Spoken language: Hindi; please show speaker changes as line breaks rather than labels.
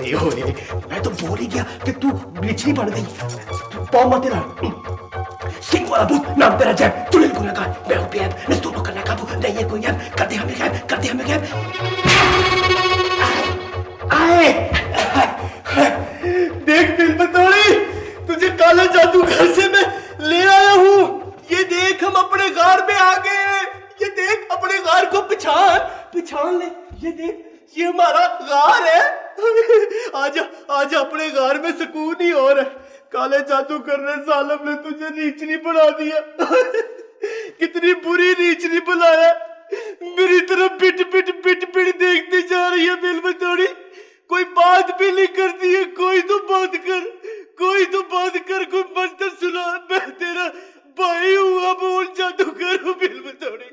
ओए ओए, मैं तो बोल ही गया कि तू बिछड़ी पड़ गई। पाँव मत हिला। सिंह वाला भूत, नाम तेरा जय, चुड़ैल गुनहगार, मैं हूं बेअद, इस दोनों करने काबू नहीं है कोई ऐब, करते हमें गैब, करते हमें गैब। आए देख बिल बतौड़ी, तुझे काला जादूगर से मैं ले आया हूँ। ये देख हम अपने गार में आ गए हैं। ये देख अपने गार को पहचान ले। ये देख ये हमारा गार है। आजा आजा, अपने गार में सुकून ही और है। काले जादूगर ने जालिम ने तुझे नीचनी बना दिया। कितनी बुरी नीचनी बनाया। मेरी तरफ पिट देखती जा रही है बिल बतौड़ी। कोई बात भी नहीं करती है। कोई तो बात कर, कोई मंत्र सुना। मैं तेरा भाई हुआ, बोल जादूगर हूँ बिल बतौड़ी।